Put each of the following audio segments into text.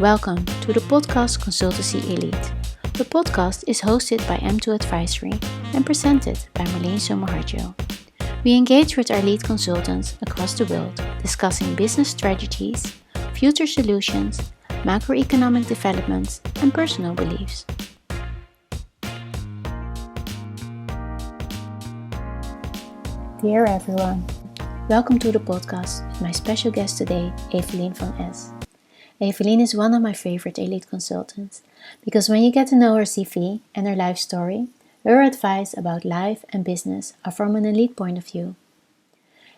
Welcome to the podcast Consultancy Elite. The podcast is hosted by M2 Advisory and presented by Marleen Somerharjo. We engage with our lead consultants across the world, discussing business strategies, future solutions, macroeconomic developments, and personal beliefs. Dear everyone, welcome to the podcast with my special guest today, Evelien van Es. Evelien is one of my favorite elite consultants because when you get to know her CV and her life story, her advice about life and business are from an elite point of view.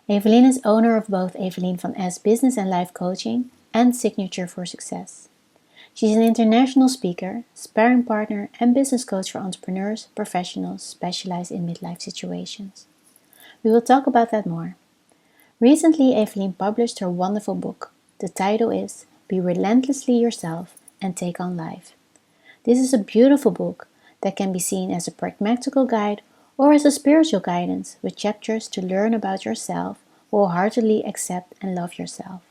Evelien is owner of both Evelien van Es Business and Life Coaching and Signature for Success. She's an international speaker, sparring partner and business coach for entrepreneurs, professionals specialized in midlife situations. We will talk about that more. Recently, Evelien published her wonderful book. The title is Be Relentlessly Yourself and Take on Life. This is a beautiful book that can be seen as a pragmatical guide or as a spiritual guidance with chapters to learn about yourself, wholeheartedly accept and love yourself.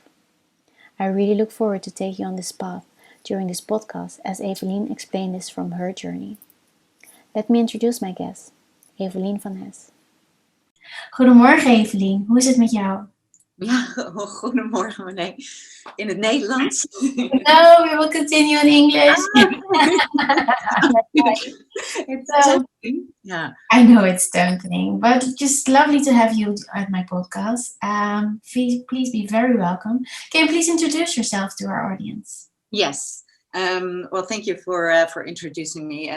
I really look forward to taking you on this path during this podcast as Evelien explained this from her journey. Let me introduce my guest, Evelien van Es. Goedemorgen Evelien, hoe is het met jou? Ja, goedemorgen Marleen. In het Nederlands? No, we will continue in English. Yeah. I know it's tempting, but just lovely to have you at my podcast. Please be very welcome. Can you please introduce yourself to our audience? Yes. Well, thank you for introducing me.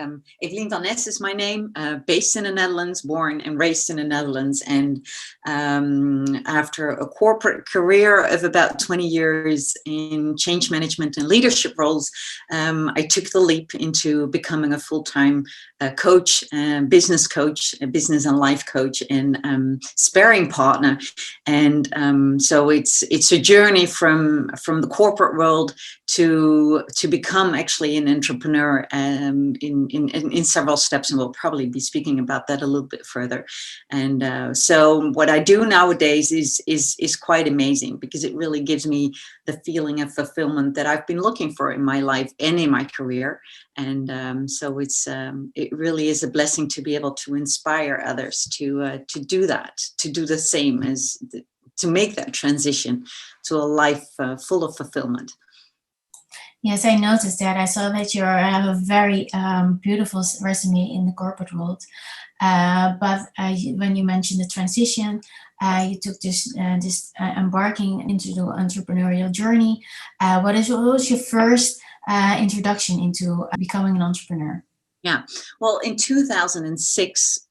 Evelien van Es is my name, based in the Netherlands, born and raised in the Netherlands. And after a corporate career of about 20 years in change management and leadership roles, I took the leap into becoming a full-time coach, business and life coach, and sparring partner. And so it's a journey from the corporate world to become actually an entrepreneur in several steps, and we'll probably be speaking about that a little bit further. And so what I do nowadays is quite amazing because it really gives me the feeling of fulfillment that I've been looking for in my life and in my career. And so it really is a blessing to be able to inspire others to do that, to do the same, to make that transition to a life full of fulfillment. Yes, I noticed that. I saw that you have a very beautiful resume in the corporate world. But when you mentioned the transition, you took this embarking into the entrepreneurial journey. What was your first introduction into becoming an entrepreneur? Yeah, well, in 2006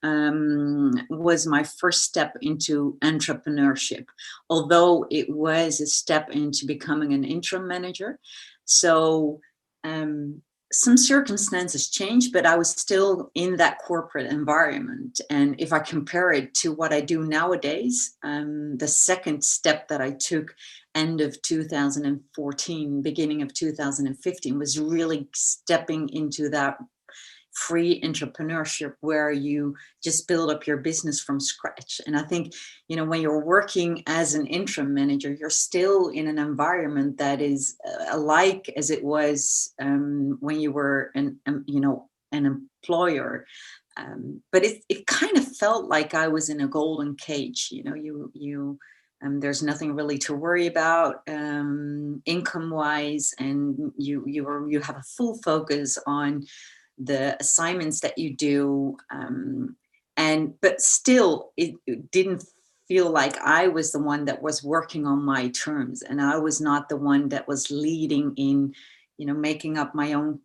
was my first step into entrepreneurship, although it was a step into becoming an interim manager. So some circumstances changed, but I was still in that corporate environment. And if I compare it to what I do nowadays, the second step that I took end of 2014, beginning of 2015, was really stepping into that free entrepreneurship where you just build up your business from scratch. And I think, when you're working as an interim manager, you're still in an environment that is alike as it was when you were an employer. But it kind of felt like I was in a golden cage. There's nothing really to worry about income-wise, and you have a full focus on the assignments that you do, but still it didn't feel like I was the one that was working on my terms, and I was not the one that was leading in making up my own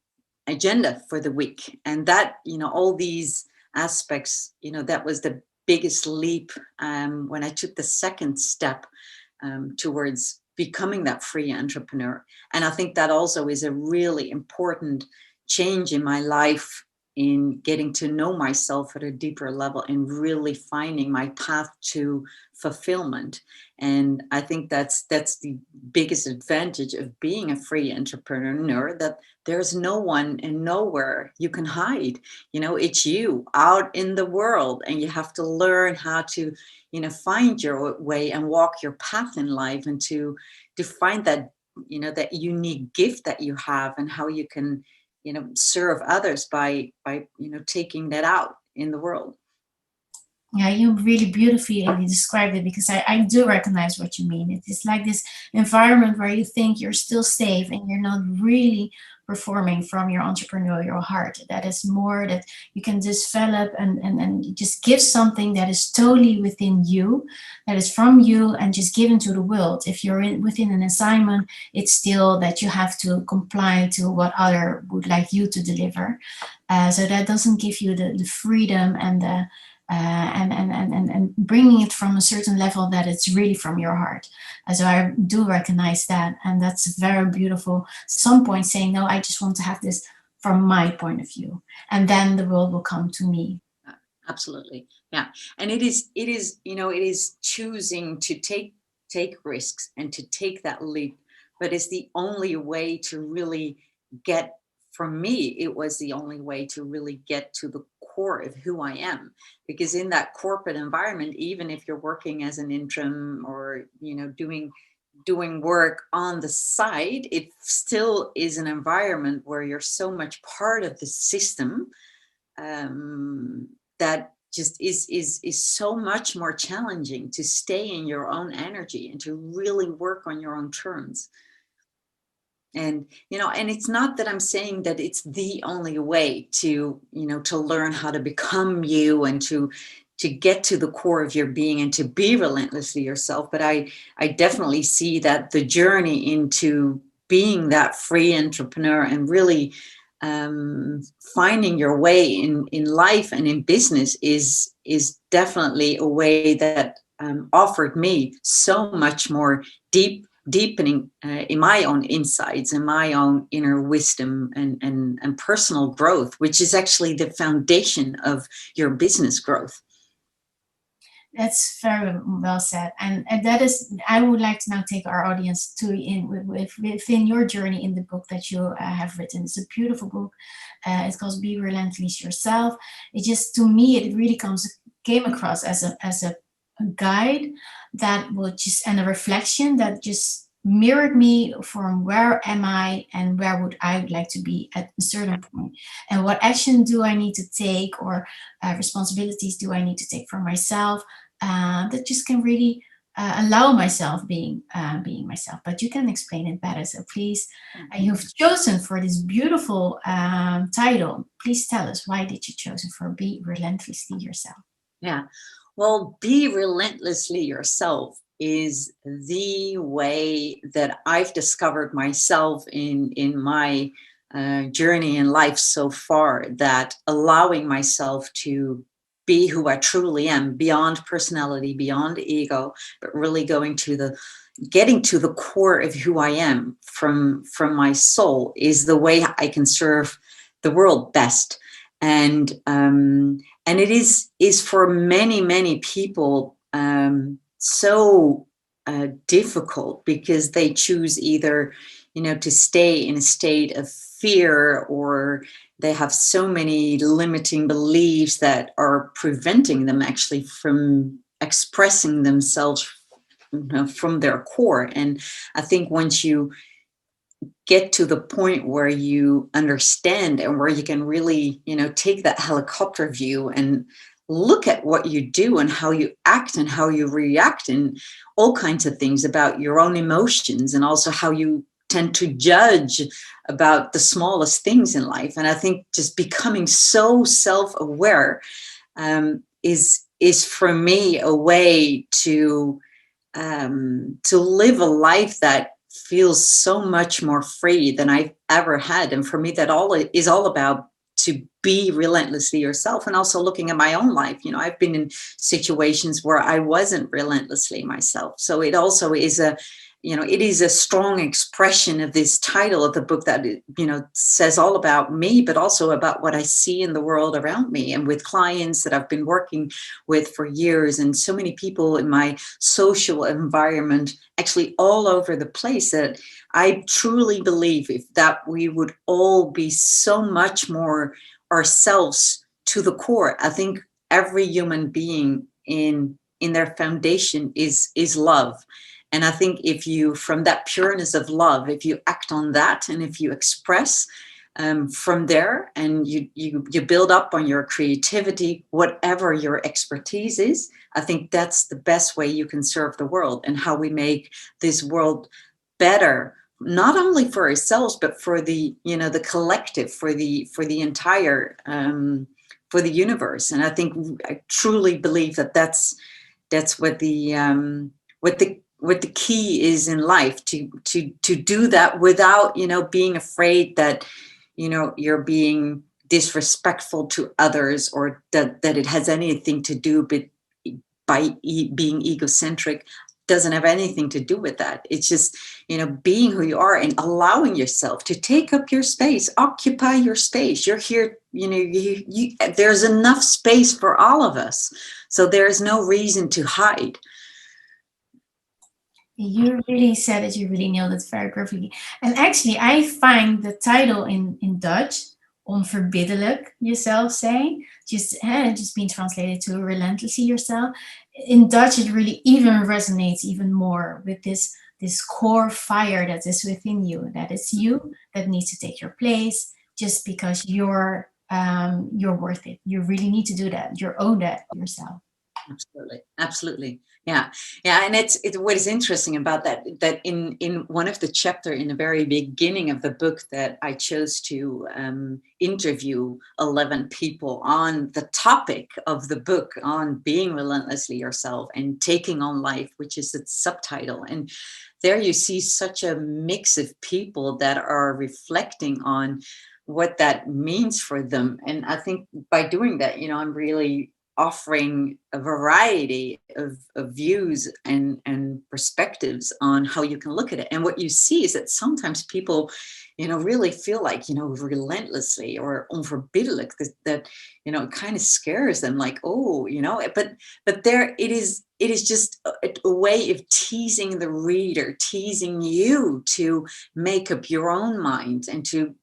agenda for the week. And that all these aspects, that was the biggest leap when I took the second step towards becoming that free entrepreneur. And I think that also is a really important change in my life, in getting to know myself at a deeper level and really finding my path to fulfillment. And I think that's the biggest advantage of being a free entrepreneur, that there's no one and nowhere you can hide. It's you out in the world, and you have to learn how to find your way and walk your path in life, and to find that that unique gift that you have, and how you can, serve others by taking that out in the world. Yeah, you really beautifully described it, because I do recognize what you mean. It is like this environment where you think you're still safe and you're not really performing from your entrepreneurial heart. That is more that you can develop and just give something that is totally within you, that is from you, and just given to the world. If you're within an assignment, it's still that you have to comply to what other would like you to deliver. So that doesn't give you the freedom and the and bringing it from a certain level that it's really from your heart. So I do recognize that, and that's very beautiful. Some point saying, no, I just want to have this from my point of view, and then the world will come to me. Absolutely, yeah. And it is choosing to take risks and to take that leap, but it's the only way to really get. For me, it was the only way to really get to the core of who I am, because in that corporate environment, even if you're working as an interim or doing work on the side, it still is an environment where you're so much part of the system, that just is so much more challenging to stay in your own energy and to really work on your own terms. And and it's not that I'm saying that it's the only way to to learn how to become you and to get to the core of your being and to be relentlessly yourself. But I definitely see that the journey into being that free entrepreneur and really finding your way in life and in business is definitely a way that offered me so much more deepening in my own insights and my own inner wisdom and personal growth, which is actually the foundation of your business growth. That's very well said, and that is. I would like to now take our audience to within your journey in the book that you have written. It's a beautiful book. It's called "Be Relentless Yourself." It just, to me, it really came across as a guide that would just, and a reflection that just mirrored me from where am I and where would I like to be at a certain point, and what action do I need to take, or responsibilities do I need to take for myself, that just can really allow myself being myself. But you can explain it better, so please. You've chosen for this beautiful title. Please tell us, why did you choose for Be Relentlessly Yourself? Yeah, well, Be Relentlessly Yourself is the way that I've discovered myself in my journey in life so far, that allowing myself to be who I truly am, beyond personality, beyond ego, but really getting to the core of who I am from my soul, is the way I can serve the world best. And it is for many people so difficult, because they choose either to stay in a state of fear, or they have so many limiting beliefs that are preventing them actually from expressing themselves from their core. And I think once you get to the point where you understand and where you can really take that helicopter view and look at what you do and how you act and how you react, and all kinds of things about your own emotions, and also how you tend to judge about the smallest things in life. And I think just becoming so self-aware is for me a way to live a life that feels so much more free than I've ever had. And for me, that is all about to be relentlessly yourself. And also looking at my own life, I've been in situations where I wasn't relentlessly myself. So it also is it is a strong expression of this title of the book, that says all about me, but also about what I see in the world around me, and with clients that I've been working with for years, and so many people in my social environment, actually all over the place, that I truly believe if that we would all be so much more ourselves to the core. I think every human being in their foundation is love. And I think if you, from that pureness of love, if you act on that, and if you express from there, and you build up on your creativity, whatever your expertise is, I think that's the best way you can serve the world, and how we make this world better, not only for ourselves, but for the, the collective, for the entire, for the universe. And I think, I truly believe that that's what the key is in life, to do that without, being afraid that, you're being disrespectful to others, or that it has anything to do with being egocentric. Doesn't have anything to do with that. It's just, being who you are, and allowing yourself to take up your space, occupy your space. You're here, there's enough space for all of us, so there's no reason to hide. You really said it. You really nailed it very perfectly. And actually, I find the title in Dutch, onverbiddelijk jezelf zijn, just being translated to relentlessly yourself. In Dutch, it really even resonates even more with this core fire that is within you. That it's you that needs to take your place, just because you're worth it. You really need to do that. You own that yourself. Absolutely. Yeah. And it's what is interesting about that in one of the chapter in the very beginning of the book, that I chose to interview 11 people on the topic of the book, on being relentlessly yourself and taking on life, which is its subtitle. And there you see such a mix of people that are reflecting on what that means for them. And I think by doing that, I'm really offering a variety of views and perspectives on how you can look at it. And what you see is that sometimes people, really feel like, relentlessly or onverbiddelijk, that it kind of scares them, like, oh, but there it is just a way of teasing the reader, teasing you to make up your own mind, and to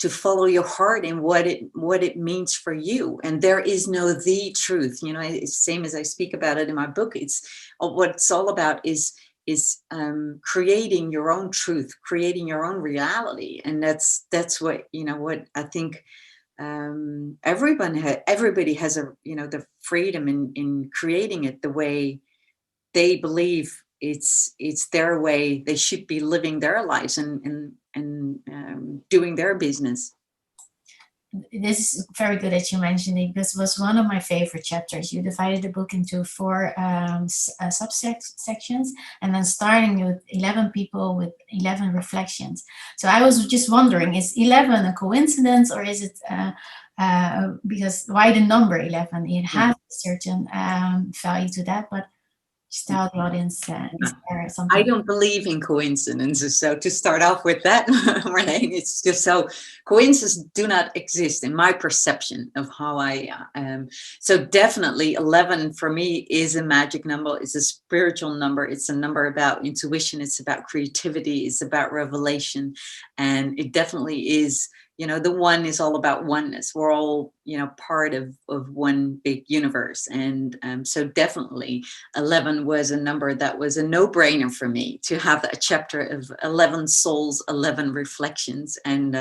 follow your heart and what it means for you. And there is no the truth, it's same as I speak about it in my book. It's what it's all about is creating your own truth, creating your own reality. And that's what, what I think everybody has the freedom in creating it the way they believe it's their way. They should be living their lives and doing their business. This is very good that you mentioned it. This was one of my favorite chapters. You divided the book into 4 subsections, and then starting with 11 people with 11 reflections. So I was just wondering, is 11 a coincidence, or is it because why the number 11? It has a certain value to that, but just tell the audience, is there something? I don't believe in coincidences. So to start off with that, Marlene, it's just so coincidences do not exist in my perception of how I am. So definitely 11 for me is a magic number. It's a spiritual number. It's a number about intuition. It's about creativity. It's about revelation. And it definitely is, the one is all about oneness. We're all, part of one big universe. And so definitely 11 was a number that was a no-brainer for me, to have a chapter of 11 souls, 11 reflections. And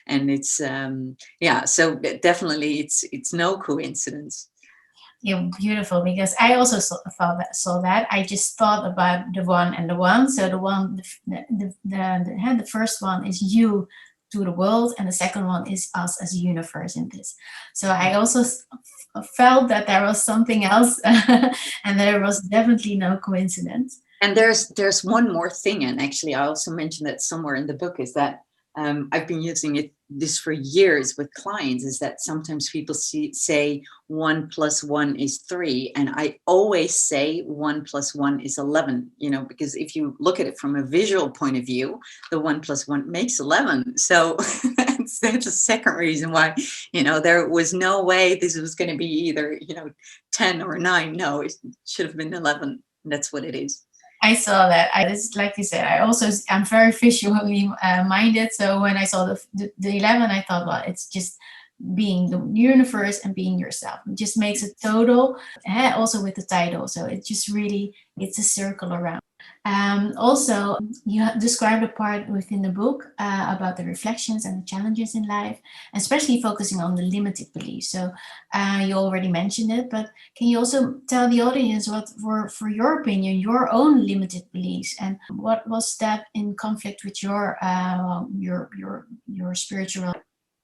it's, so definitely it's no coincidence. Yeah, beautiful, because I also saw that. I just thought about the one and the one. So the one, the first one is you to the world, and the second one is us as a universe in this. So I also felt that there was something else, and there was definitely no coincidence. And there's one more thing, and actually I also mentioned that somewhere in the book, is that I've been using this for years with clients, is that sometimes people say 1 + 1 is 3. And I always say 1 + 1 is 11, because if you look at it from a visual point of view, the 1 + 1 makes 11. So that's the second reason why, there was no way this was going to be either, 10 or 9. No, it should have been 11. That's what it is. I saw that. This, like you said, I'm very visually minded. So when I saw the 11, I thought, well, it's just being the universe and being yourself. It just makes it total, also with the title. So it just really, it's a circle around. Also, you described a part within the book about the reflections and the challenges in life, especially focusing on the limited beliefs. So you already mentioned it, but can you also tell the audience what were, for your opinion, your own limited beliefs, and what was that in conflict with your spiritual?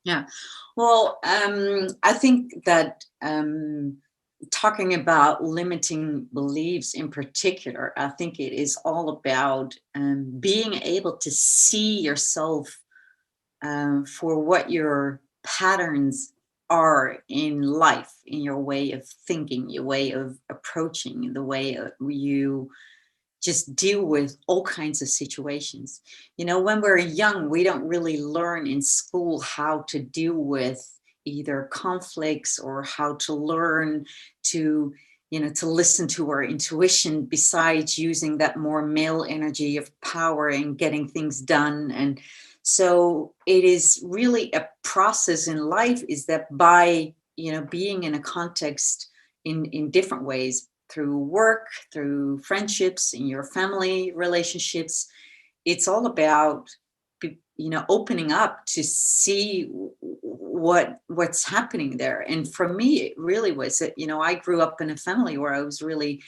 Yeah, well, I think that talking about limiting beliefs in particular, I think it is all about being able to see yourself for what your patterns are in life, in your way of thinking, your way of approaching, the way you just deal with all kinds of situations. When we're young, we don't really learn in school how to deal with either conflicts or how to learn to to listen to our intuition, besides using that more male energy of power and getting things done. And so it is really a process in life, is that by being in a context in different ways, through work, through friendships, in your family relationships, it's all about opening up to see what's happening there. And for me, it really was that I grew up in a family where I was really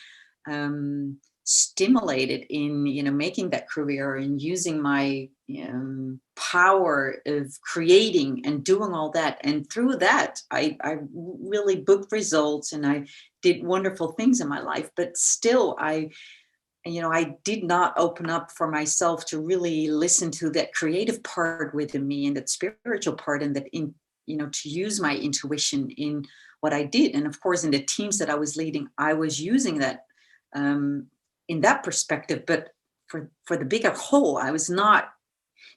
stimulated in making that career and using my power of creating and doing all that. And through that, I really booked results and I did wonderful things in my life. But still, I did not open up for myself to really listen to that creative part within me and that spiritual part, and that to use my intuition in what I did. And of course, in the teams that I was leading, I was using that in that perspective. But for the bigger whole, I was not,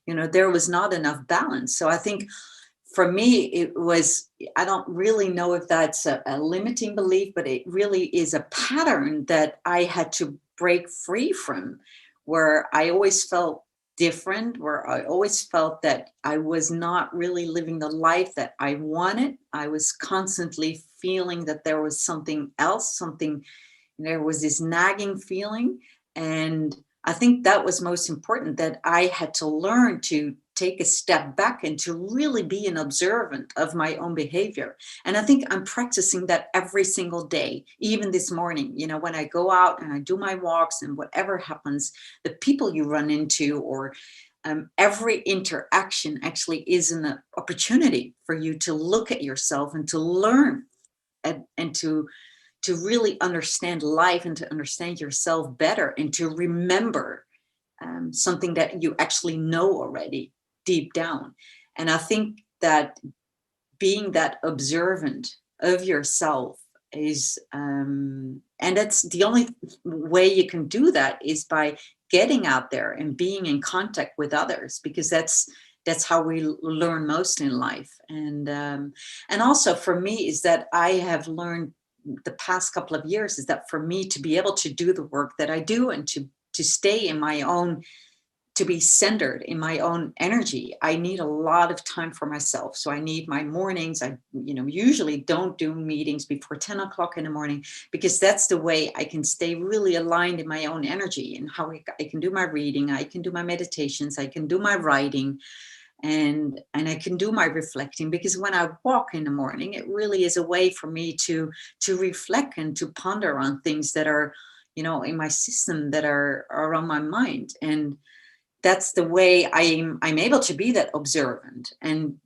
there was not enough balance. So I think for me, it was, I don't really know if that's a limiting belief, but it really is a pattern that I had to break free from, where I always felt different, where I always felt that I was not really living the life that I wanted. I was constantly feeling that there was something else, there was this nagging feeling. And I think that was most important, that I had to learn to take a step back and to really be an observant of my own behavior. And I think I'm practicing that every single day, even this morning, when I go out and I do my walks and whatever happens, the people you run into, or every interaction actually is an opportunity for you to look at yourself and to learn and to really understand life and to understand yourself better, and to remember something that you actually know already deep down. And I think that being that observant of yourself is, and that's the only way you can do that, is by getting out there and being in contact with others, because that's how we learn most in life. And also for me is that I have learned the past couple of years, is that for me to be able to do the work that I do, and to stay in my own, to be centered in my own energy, I need a lot of time for myself. So I need my mornings. I usually don't do meetings before 10 o'clock in the morning, because that's the way I can stay really aligned in my own energy, and how I can do my reading, I can do my meditations, I can do my writing, and I can do my reflecting. Because when I walk in the morning, it really is a way for me to reflect and to ponder on things that are in my system, that are on my mind. And that's the way I'm able to be that observant, and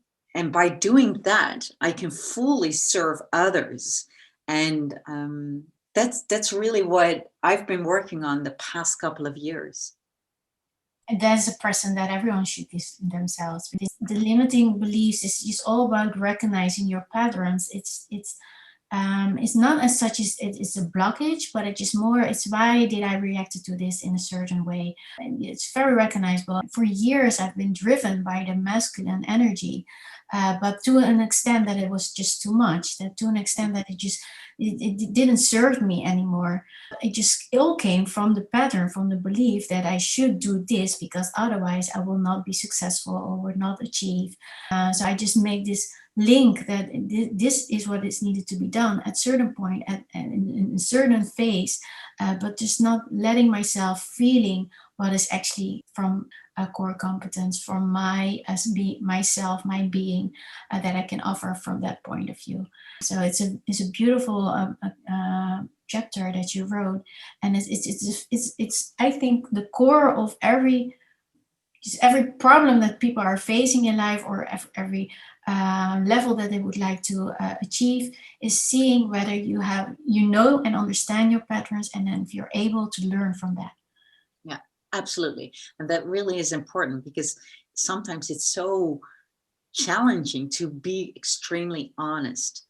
by doing that, I can fully serve others. And that's really what I've been working on the past couple of years. And that's a person that everyone should give themselves. Because the limiting beliefs is just all about recognizing your patterns. It's not as such as it's a blockage, but it's just more, it's why did I react to this in a certain way? And it's very recognizable. For years, I've been driven by the masculine energy, but to an extent that it was just too much, that to an extent that it didn't serve me anymore. It all came from the pattern, from the belief that I should do this because otherwise I will not be successful or will not achieve. So I just make this link that this is what is needed to be done at certain point in a certain phase, but just not letting myself feeling what is actually from a core competence from myself, my being, that I can offer from that point of view. So it's a beautiful chapter that you wrote, and it's I think the core of every problem that people are facing in life, or every level that they would like to achieve, is seeing whether you know and understand your patterns, and then if you're able to learn from that. Yeah, absolutely. And that really is important, because sometimes it's so challenging to be extremely honest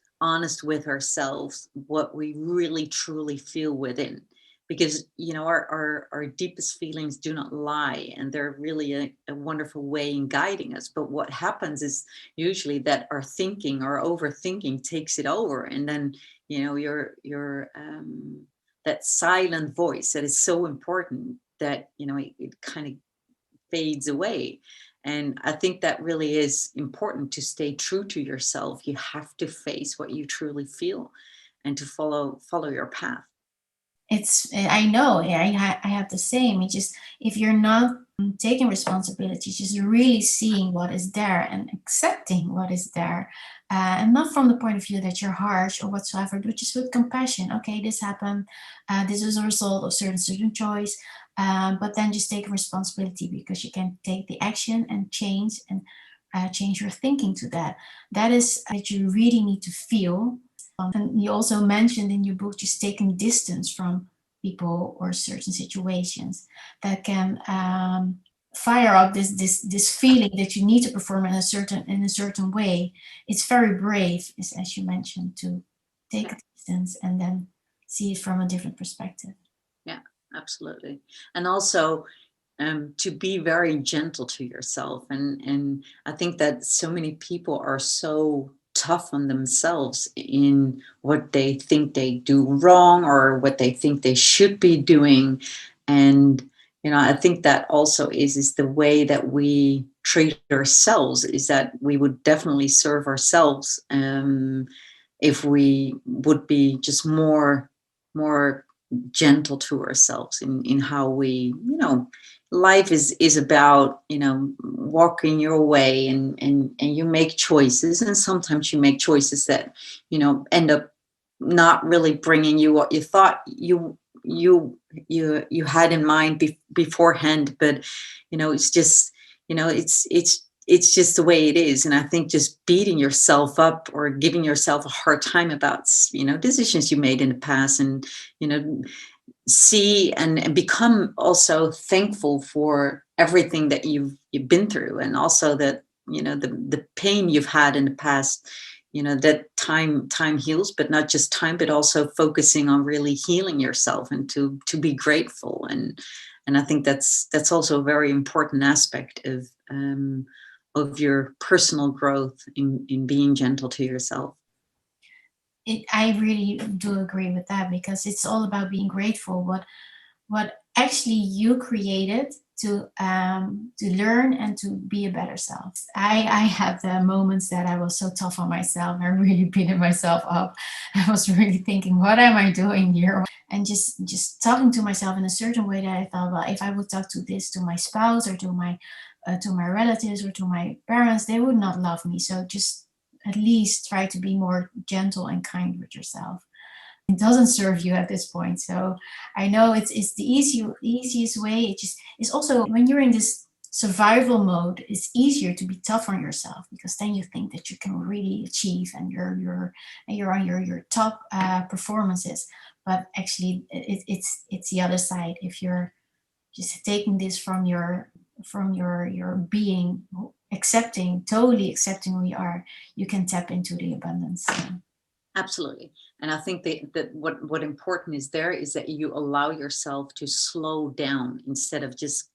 with ourselves, what we really truly feel within, because our deepest feelings do not lie, and they're really a wonderful way in guiding us. But what happens is usually that our overthinking takes it over, and then your that silent voice that is so important, that it kind of fades away. And I think that really is important, to stay true to yourself. You have to face what you truly feel, and to follow your path. I know, I have the same. It's just, if you're not taking responsibility, just really seeing what is there and accepting what is there, and not from the point of view that you're harsh or whatsoever, but just with compassion. Okay, this happened, this is a result of certain choice, but then just take responsibility, because you can take the action and change your thinking to that. That is that you really need to feel. And you also mentioned in your book just taking distance from people or certain situations that can fire up this feeling that you need to perform in a certain way. It's very brave, as you mentioned, to take distance and then see it from a different perspective. Yeah, absolutely. And also, to be very gentle to yourself. And I think that so many people are so tough on themselves in what they think they do wrong, or what they think they should be doing. And I think that also is the way that we treat ourselves, is that we would definitely serve ourselves, if we would be just more gentle to ourselves in how we, life is about, walking your way, and you make choices, and sometimes you make choices that end up not really bringing you what you thought you had in mind beforehand. But it's just, it's just the way it is. And I think just beating yourself up, or giving yourself a hard time about decisions you made in the past, and see and become also thankful for everything that you've been through, and also that the pain you've had in the past, that time heals, but not just time, but also focusing on really healing yourself, and to be grateful. And I think that's also a very important aspect of your personal growth in being gentle to yourself. I really do agree with that, because it's all about being grateful what actually you created to learn and to be a better self. I had the moments that I was so tough on myself. I really beating myself up. I was really thinking, what am I doing here? And just talking to myself in a certain way that I thought, well, if I would talk to my spouse, or to my relatives, or to my parents, they would not love me. So just at least try to be more gentle and kind with yourself. It doesn't serve you at this point. So I know it's the easiest way. It's also, when you're in this survival mode, it's easier to be tough on yourself, because then you think that you can really achieve, and you're on your top performances. But actually, it's the other side. If you're just taking this from your being, totally accepting who you are, you can tap into the abundance. So. Absolutely. And I think that what important is there is that you allow yourself to slow down, instead of just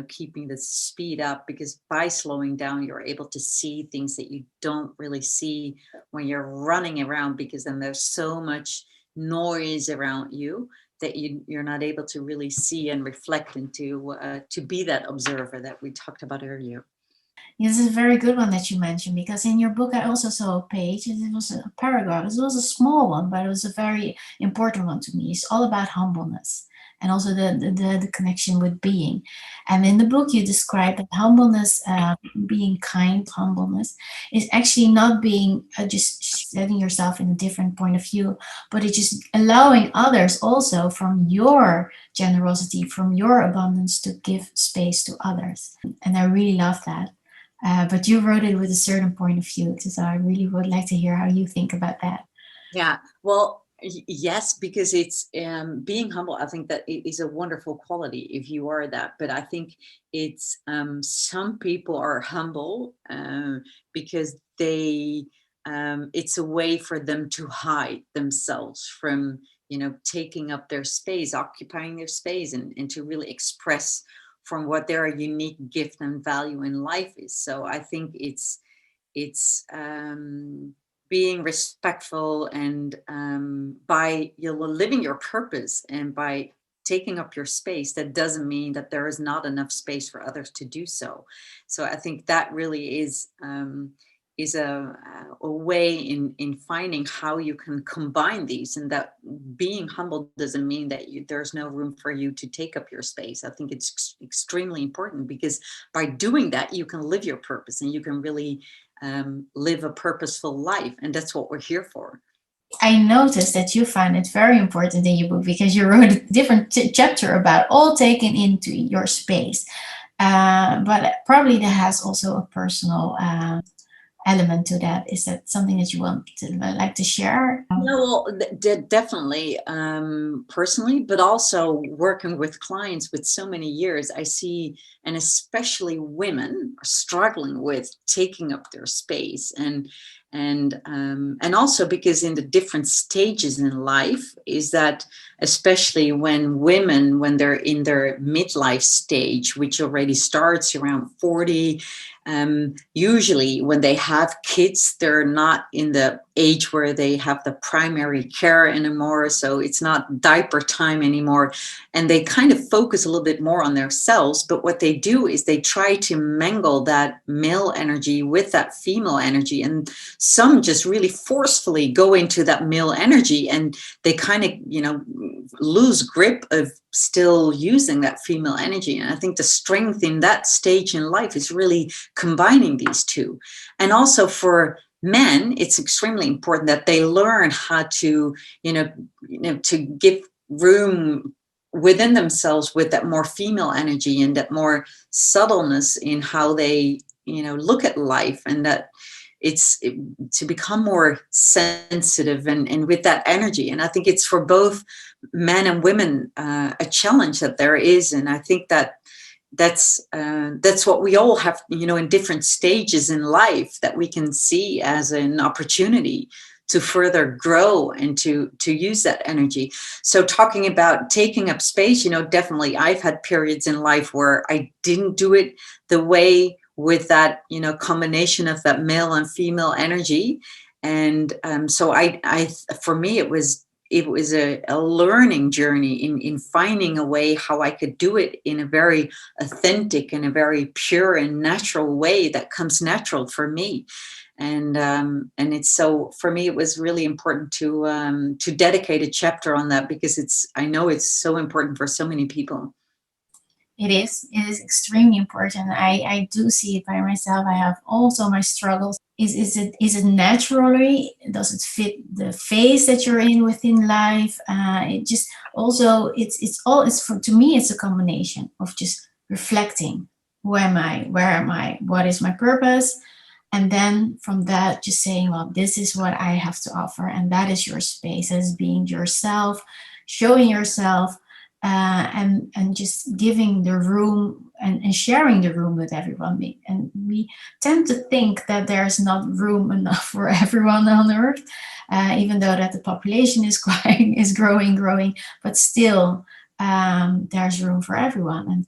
keeping the speed up, because by slowing down, you're able to see things that you don't really see when you're running around, because then there's so much noise around you that you're not able to really see and reflect into, to be that observer that we talked about earlier. This is a very good one that you mentioned, because in your book I also saw a page, and it was a paragraph. It was a small one, but it was a very important one to me. It's all about humbleness, and also the connection with being. And in the book you describe that humbleness, being kind humbleness, is actually not being just setting yourself in a different point of view, but it's just allowing others also from your generosity, from your abundance, to give space to others. And I really love that. But you wrote it with a certain point of view, so I really would like to hear how you think about that. Yeah, well, yes, because it's being humble. I think that it is a wonderful quality if you are that. But I think it's some people are humble because they it's a way for them to hide themselves from, taking up their space, occupying their space, and to really express from what their unique gift and value in life is. So I think it's being respectful, and by living your purpose and by taking up your space, that doesn't mean that there is not enough space for others to do so. So I think that really is a way in finding how you can combine these, and that being humble doesn't mean that there's no room for you to take up your space. I think it's extremely important, because by doing that you can live your purpose, and you can really live a purposeful life, and that's what we're here for. I noticed that you find it very important in your book, because you wrote a different chapter about all taken into your space. But probably that has also a personal element to that. Is that something that you want to like to share? Yeah, well, definitely, personally, but also working with clients with so many years, I see, and especially women are struggling with taking up their space, and also because in the different stages in life, is that especially when women, when they're in their midlife stage, which already starts around 40. Usually when they have kids, they're not in the age where they have the primary care anymore. So it's not diaper time anymore. And they kind of focus a little bit more on themselves. But what they do is they try to mingle that male energy with that female energy. And some just really forcefully go into that male energy, and they kind of, lose grip of still using that female energy. And I think the strength in that stage in life is really combining these two. And also for men, it's extremely important that they learn how to, to give room within themselves with that more female energy, and that more subtleness in how they, look at life, and that to become more sensitive and with that energy. And I think it's for both men and women a challenge that there is. And I think that's what we all have, in different stages in life, that we can see as an opportunity to further grow and to use that energy. So talking about taking up space, definitely I've had periods in life where I didn't do it the way, with that, combination of that male and female energy. And so I for me, it was a learning journey in finding a way how I could do it in a very authentic and a very pure and natural way that comes natural for me. And it's, so for me, it was really important to dedicate a chapter on that, because I know it's so important for so many people. It is extremely important. I do see it by myself. I have also my struggles. Is it naturally? Does it fit the phase that you're in within life? It just also it's for, to me, it's a combination of just reflecting. Who am I? Where am I? What is my purpose? And then from that, just saying, well, this is what I have to offer, and that is your space, as being yourself, showing yourself, and just giving the room, and sharing the room with everyone. And we tend to think that there's not room enough for everyone on earth, even though that the population is growing, but still there's room for everyone. And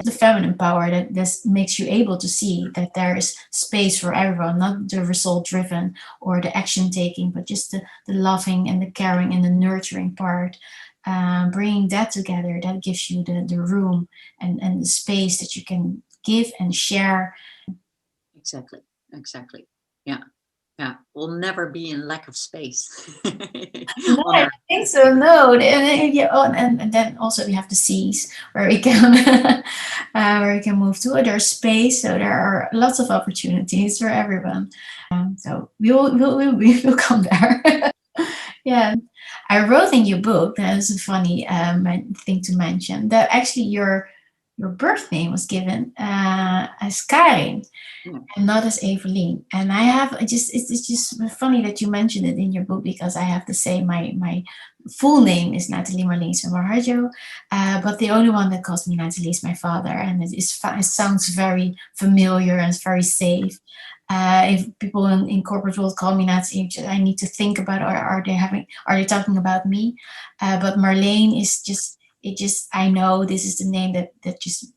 the feminine power that this makes you able to see that there is space for everyone, not the result driven or the action taking, but just the loving and the caring and the nurturing part. Bringing that together, that gives you the room and the space that you can give and share. Exactly. Yeah. Yeah. We'll never be in lack of space No, on I Earth. don't think so. No, yeah, and then also we have the seas where we can where we can move to. There's space, so there are lots of opportunities for everyone. So we will come there. Yeah, I wrote in your book, that is a funny thing to mention, that actually your birth name was given as Karin Yeah. and not as Evelien. And I have it's just funny that you mentioned it in your book, because I have the same. My full name is Nathalie Marleen Samarhajo, but the only one that calls me Nathalie is my father, and it sounds very familiar and it's very safe. If people in corporate world call me Nathalie, I need to think about, are they talking about me? But Marleen is just, it just, I know this is the name that just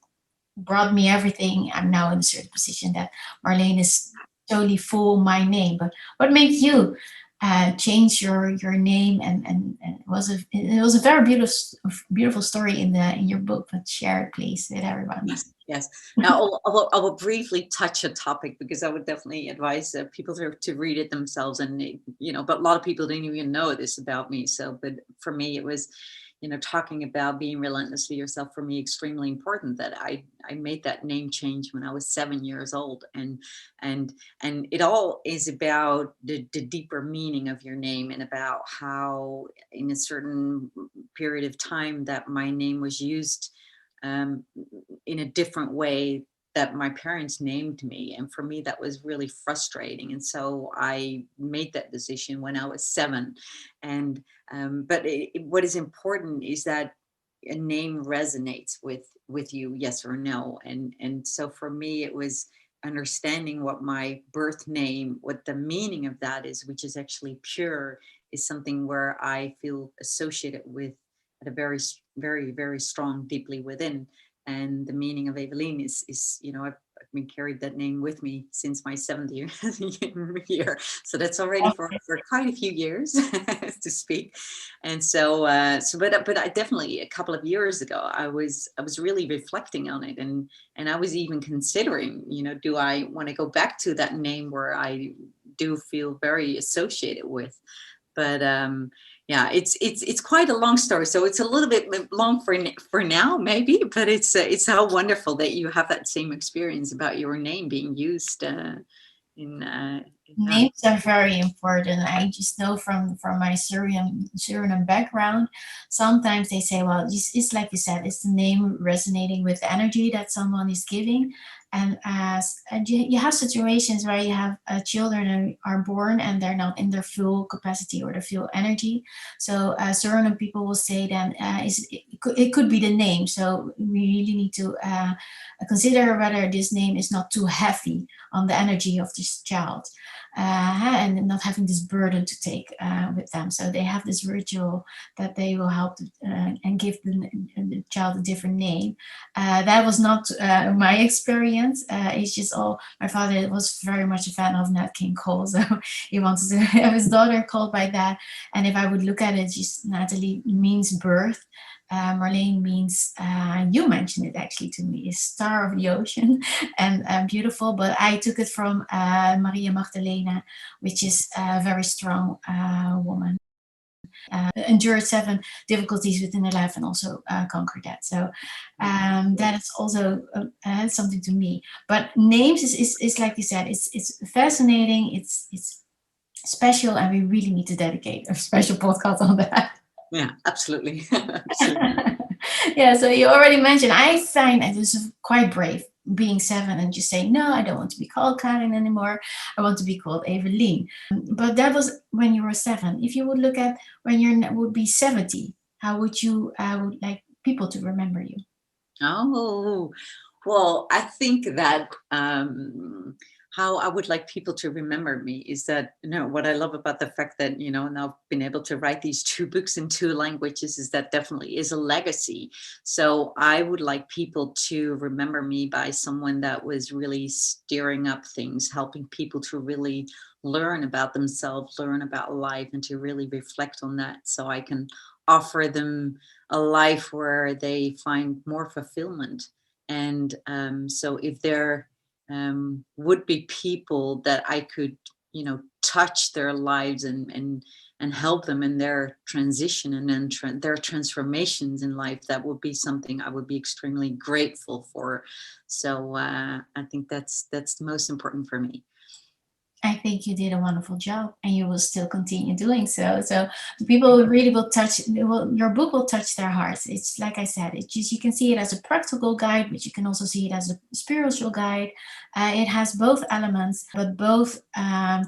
brought me everything. I'm now in a certain position that Marleen is totally full my name. But what made you change your name? And it was a very beautiful story in your book. But share it, please, with everyone. Yes. Now, I will briefly touch a topic, because I would definitely advise people to read it themselves. And, but a lot of people didn't even know this about me. So, but for me, it was, talking about being relentlessly yourself, for me, extremely important, that I made that name change when I was 7 years old. And it all is about the deeper meaning of your name, and about how in a certain period of time that my name was used in a different way that my parents named me. And for me, that was really frustrating. And so I made that decision when I was 7. And but what is important is that a name resonates with you, yes or no. And so for me, it was understanding what my birth name, what the meaning of that is, which is actually pure, is something where I feel associated with at a very, very, very strong, deeply within. And the meaning of Evelien is I've been carried that name with me since my 7th year. So that's already for quite a few years to speak. And but I definitely, a couple of years ago, I was really reflecting on it, and I was even considering, do I want to go back to that name where I do feel very associated with. But yeah, it's quite a long story, so it's a little bit long for now, maybe. But it's how wonderful that you have that same experience about your name being used in Names are very important. I just know from my Suriname background. Sometimes they say, well, it's like you said, it's the name resonating with the energy that someone is giving. And you have situations where you have children who are born and they're not in their full capacity or their full energy. So Suriname people will say then it could be the name. So we really need to consider whether this name is not too heavy on the energy of this child. And not having this burden to take with them. So they have this ritual that they will help and give the child a different name. That was not my experience. It's just my father was very much a fan of Nat King Cole, so he wanted to have his daughter called by that. And if I would look at it, just Natalie means birth. Marleen means, you mentioned it actually to me, is star of the ocean and beautiful. But I took it from Maria Magdalena, which is a very strong woman. Endured 7 difficulties within her life and also conquered that. So that is also something to me. But names is like you said, it's fascinating. It's special, and we really need to dedicate a special podcast on that. Yeah, absolutely. Absolutely. Yeah, so you already mentioned, I find it is quite brave being 7 and just saying, no, I don't want to be called Karin anymore. I want to be called Evelien. But that was when you were 7. If you would look at when you would be 70, how would you would like people to remember you? Oh, well, I think that how I would like people to remember me is that, what I love about the fact that, now I've been able to write these 2 books in 2 languages is that definitely is a legacy. So I would like people to remember me by someone that was really stirring up things, helping people to really learn about themselves, learn about life, and to really reflect on that, so I can offer them a life where they find more fulfillment. And so if they're would be people that I could, touch their lives and help them in their transition and then their transformations in life. That would be something I would be extremely grateful for. So I think that's the most important for me. I think you did a wonderful job, and you will still continue doing so. So people really will your book will touch their hearts. It's like I said, it's just, you can see it as a practical guide, but you can also see it as a spiritual guide. It has both elements, but both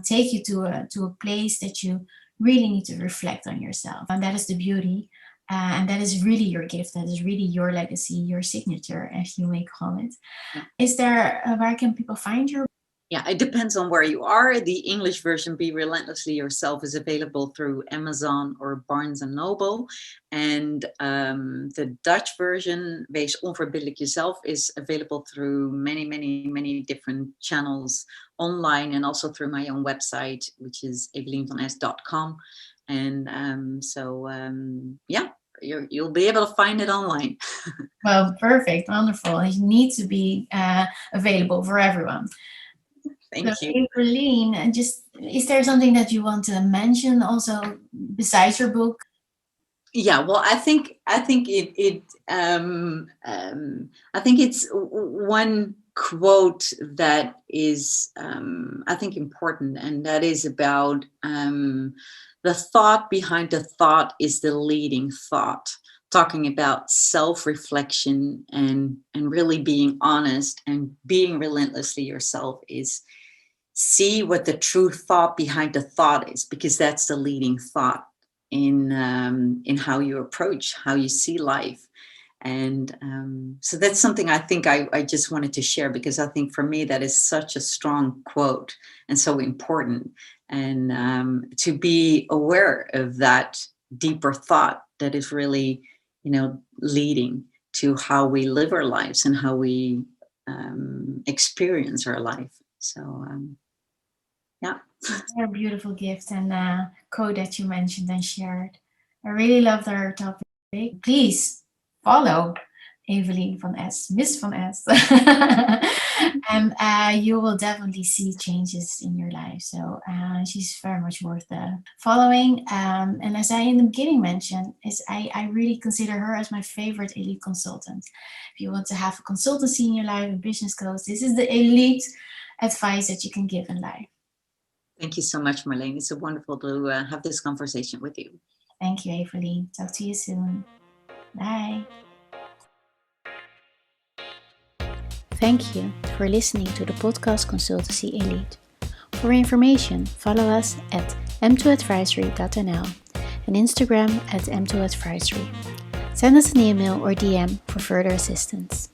take you to a place that you really need to reflect on yourself. And that is the beauty. And that is really your gift. That is really your legacy, your signature, as you may call it. Yeah. Is there, where can people find your? Yeah, it depends on where you are. The English version, Be Relentlessly Yourself, is available through Amazon or Barnes & Noble. And the Dutch version, Wees onverbiddelijk jezelf, is available through many, many, many different channels online, and also through my own website, which is evelienvanes.com. And you'll be able to find it online. Well, perfect, wonderful. It needs to be available for everyone. Thank you. Evelien, is there something that you want to mention also besides your book? Yeah, well, I think it's one quote that is I think important, and that is about the thought behind the thought is the leading thought. Talking about self-reflection and really being honest and being relentlessly yourself is see what the true thought behind the thought is, because that's the leading thought in how you approach, how you see life. And so that's something I think I just wanted to share, because I think for me that is such a strong quote and so important. And to be aware of that deeper thought that is really, leading to how we live our lives and how we experience our life. So yeah. A beautiful gift and quote that you mentioned and shared. I really loved our topic. Please follow Evelien van Es, Miss van Es. And you will definitely see changes in your life. So she's very much worth following. And as I in the beginning mentioned, I really consider her as my favorite elite consultant. If you want to have a consultancy in your life, a business coach, this is the elite advice that you can give in life. Thank you so much, Marlene. It's so wonderful to have this conversation with you. Thank you, Evelien. Talk to you soon. Bye. Thank you for listening to the podcast Consultancy Elite. For information, follow us at m2advisory.nl and Instagram at m2advisory. Send us an email or DM for further assistance.